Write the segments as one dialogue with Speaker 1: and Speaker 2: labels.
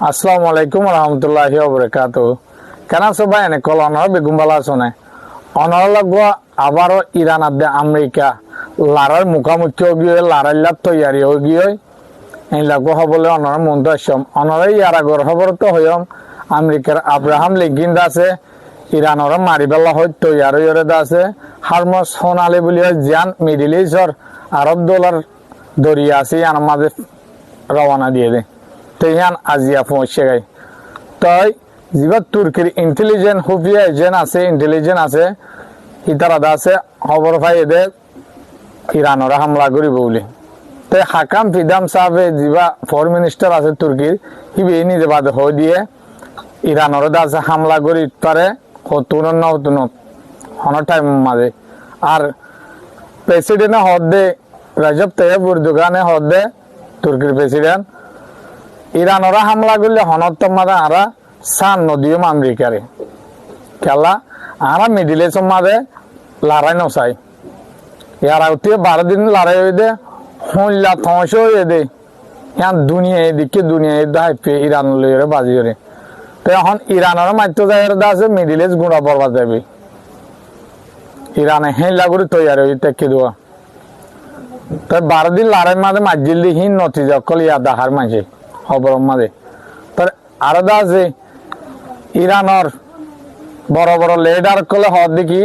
Speaker 1: আসসালামু আলাইকুম রহমতুল্লাহি ওয়াবারাকাতুহু। কেন আছো ভাই? এনে কল অনর বেগুম বালা আছো না? অনর লাগবো আবারও ইরান আদে আমেরিকা লারার মুখামুখি গিয়ে লারাইলার তৈয়ারি হয়ে গিয়ে এই লাগবো হবলে অনর মন তো আসম অনরে ইয়ার আগর খবর তো হইম আমেরিকার আব্রাহাম লিঙ্কিন আছে ইরানর মারিবেলা হয় তৈয়ার হয়ে আছে হারমস সোনালি বলি জান মিডিল ইস্টর আরব ডলার দরিয়া আছে ইয়ার মাঝে রওনা দিয়ে দেয় তেহান আজিয়া পৌঁছে গাই তাই যিবা তুর্কির ইন্টেলিজেন্ট হুফিয়া এজেন্ট আছে ইন্টেলিজেন্ট আছে ইতারাদা আছে খবর পাই এদের ইরানরা হামলা করিব বলে তাই হাকাম ফিদাম সাহেব যিবা ফরেন মিনিস্টার আছে তুর্কির হিবে নিজে বাদে হয়ে দিয়ে ইরানরা দা আছে হামলা করি পারে হতুন নতুন হন টাইম মাঝে আর প্রেসিডেন্ট হদে রাজব তাইয়্যিব এরদোগানে হদে তুর্কির প্রেসিডেন্ট ইরানরা হামলা করলে হনত্তম মাদে আরা সান নদীয় আমেরিকারে খেলা আরা মিডিল ইস্ট মাদে লড়াই নসাই ইয়ার আউতে 12 দিন লড়াই হয়ে দে হইলা থমস হয়ে দে ইয়ান দুনিয়া এদিকে দুনিয়া দাইপে ইরান লইরে বাজি করে তো এখন ইরানের মাত্র জায়গার আছে মিডিল ইস্ট গুড়া বরবাদ যাবে ইরানে হেলা করে তৈরি হয়ে টেকে দেওয়া তাই 12 দিন লড়াই মাঝে মাজিল দিহীন নতিজা কল ইয়া দাহার মাঝে খবর মাঝে তার আলাদা আছে ইরানের বড় বড় লিডার কলে হদ দেখি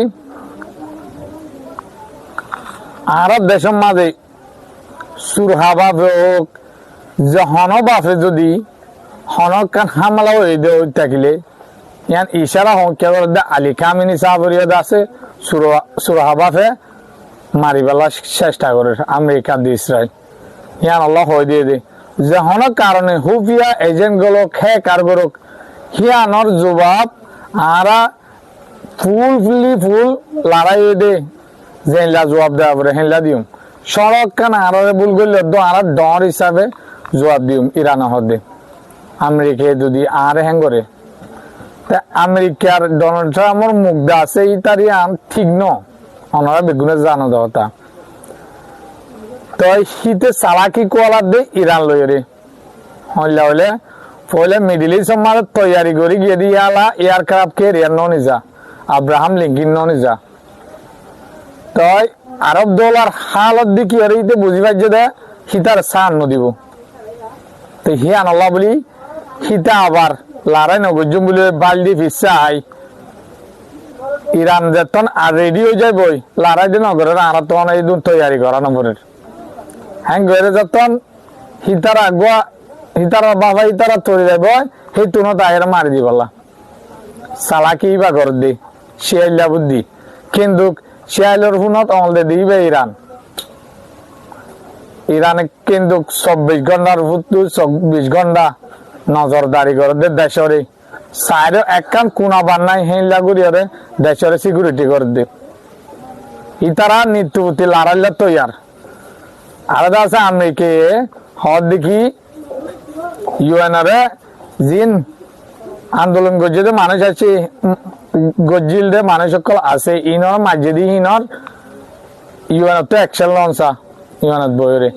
Speaker 1: আরব দেশের মাঝে সুরহাবাবে হোক যে হন বাপে যদি হনক কান হামলা হয়ে দেয় থাকিলে ইয়ান ইশারা হোক কেবল আলী খামিনি সাহাবরিয়াদ আছে সুরহাবাফে মারিবেলা চেষ্টা করে আমেরিকা দিয়ে ইসরায়েল ইয়ান আল্লাহ হয়ে দিয়ে দে যে হন কারণে হুফিয়া এজেন্ট গুলো খে কার করুক হিয়ানোর জবাব আরা ফুল লড়াই দে জেনলা জবাব দেওয়া পরে হেনলা দিম সড়ক কান আরে ভুল করলে আর ডর হিসাবে জবাব দিম ইরান হদে আমেরিকা যদি আর হ্যাং করে আমেরিকার ডোনাল্ড ট্রাম্পের মুগ্ধা আছে ইতারি আম ঠিক ন ওনারা বেগুনে জানো দতা তো শীতে চালাকি কোয়ালার দে ইরান লইরে হইলা হইলে পহলে মিডিল ইস্ট মারে তৈয়ারি করে গিয়ে দিয়ালা এয়ারক্রাফট ক্যারিয়ার নো নিজা আব্রাহাম লিঙ্কিন নো নিজা তই আরব ডলার হালত দেখি আর ইতে বুঝি পাইছে দে সীতার সান নদিব তো হিয়ান আল্লাহ বলি সীতা আবার লড়াই নগজুম বলে বালদি ফিসা আই ইরান যেতন আর রেডি হয়ে যায় বই লড়াই দিন নগরের আর তখন এই দুন তৈয়ারি করা নম্বরের হ্যাঁ গরে যতন হিতার আগুয়া হিতার বাবা হিতারা তৈরি যাব সেই তুনত আয়ের মারি দিবলা সালাকি বা ঘর দি শিয়াইলা বুদ্ধি কিন্তু শিয়াইলের হুনত অমলে দিবে ইরানে কিন্তু 24 ঘন্টার ভুতু 24 ঘন্টা নজরদারি করে দে দেশরে সাইড একখান কোনা বান্নাই হেলা গুরিয়ারে দেশরে সিকিউরিটি করে দে ইতারা নিত্যপতি লড়াইলে তৈয়ার আলাদা আছে আমেরিকা হদ দেখি ইউএনআরে জিন আন্দোলন করছে যে মানুষ আছে গজিল দে মানুষ সকল আছে ইনর মাঝেদি ইনর ইউএন তো অ্যাকশন লঞ্চা ইউএন বইরে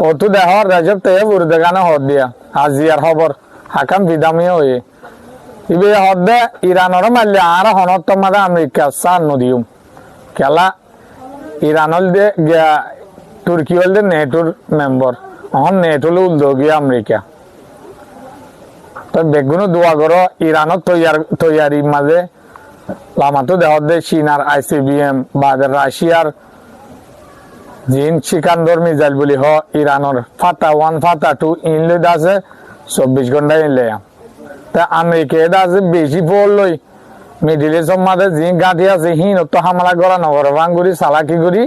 Speaker 1: ও তো দেহর রাজব তাইয়্যিব এরদোগানে হদ দিয়া আজিয়ার খবর হাকাম বিদামিয়ে হয়ে ইবে হদে ইরানর মারলে আর হনত্তম মাদে আমেরিকা সান নদিউম খেলা ইরানল দে তুর্কি হল দে নেটোর মেম্বার অহন নেটোলে উদ্যোগী আমেরিকা তো বেগুনো দোয়া করো ইরানত তৈয়ারি মাঝে লামাতো দেহ দে চীন আর আইসিবিএম বাদে রাশিয়ার জিন সিকান্দর মিসাইল বলি হ ইরানর ফাতা 1 ফাতা 2 ইনলে আছে 24 ঘন্টা ইনলে তা আমেরিকা এটা আছে বেশি পড়লই মিডিল ইস্ট মাঝে জিন গাঁঠি আছে হিন তো হামলা করা নগর ভাঙ্গুরি চালাকি করি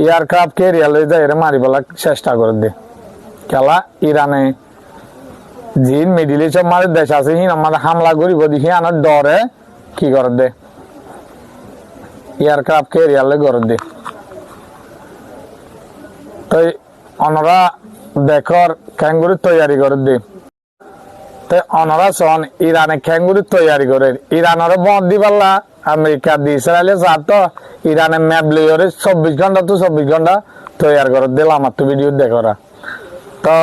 Speaker 1: এয়ারক্রাফট ক্যারিয়ার লই যায় এর মারিবেলা চেষ্টা করে দে খেলা ইরানে জিন মিডিল ইস্ট মাঝে দেশ আছে হিন আমাদের হামলা করিব দেখি আনার ডরে কি করে দে এয়ারক্রাফট ক্যারিয়ার লই করে দে তো অনরা দেখর ক্যাঙ্গুরি তৈয়ারি করে দে তো অনরা সন ইরানে ক্যাঙ্গুরি তৈয়ারি করে ইরানের বন্ধ দিবাল্লা আমেরিকা দি ইসরায়েলে যাত ইরানে ম্যাপ লইরে 24 ঘন্টা তো 24 ঘন্টা তৈয়ার করে দিলাম আমার তো ভিডিও দেখরা তো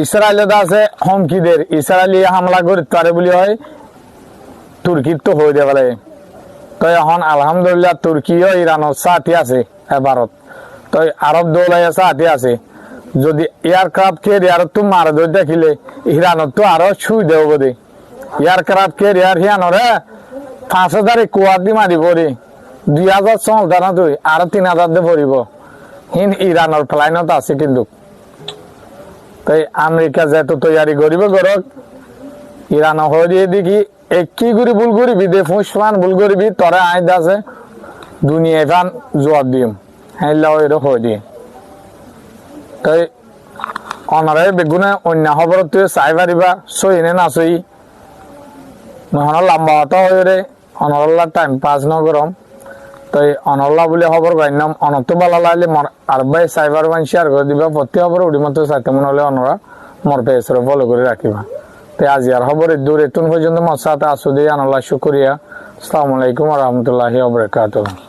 Speaker 1: ইসরায়েলে আছে হুমকিদের ইসরায়েলি হামলা করতে পারে বলে হয় তুর্কির তো হয়ে যাবে লাগে। তো এখন আলহামদুলিল্লাহ তুর্কিও ইরানের সাথে আছে ভারত, তো আরব দৌলাই সাথে আছে। যদি এয়ারক্রাফট ক্যারিয়ার তো মারা ধরে দেখিলে ইরানত তো আরো ছুঁই দেব বোধে। এয়ারক্রাফট ক্যারিয়ার হিয়ানরে 5,000 কুয়ার দি মারি পড়ি 2,000 চলতা না তুই আরো 3,000 দিয়ে পড়িব হিন ইরানের ফ্লাইনত আছে। কিন্তু তাই আমেরিকা যেহেতু তৈয়ারি করিব গরক ইরান হরিয়ে দেখি একই গুড়ি ভুল করিবি দে ফুসফান ভুল করিবি তোরা আইদ আছে দুনিয়া ফান জবাব দিম হ্যাঁ এর হয়ে দিয়ে। তাই অনারে বেগুনে অন্য খবর তুই চাই পারিবা সই নে না সই নহন লম্বা হতো হয়ে রে অনরল্লা টাইম পাস ন গরম। তাই অনল্লা বলে খবর গাইনাম অনত বালা লাগলে আর ভাই সাইবার ওয়ান শেয়ার করে দিবা প্রতি খবর উড়ি মতো চাইতে মনে হলে অনরা মোর পেজরে ফলো করে রাখিবা। তাই আজি আর খবরের দূর এতুন পর্যন্ত মোর সাথে আসু দিয়ে আনল্লাহ শুকরিয়া। আসসালামু আলাইকুম ওয়া রাহমাতুল্লাহি ওয়া বারাকাতুহু।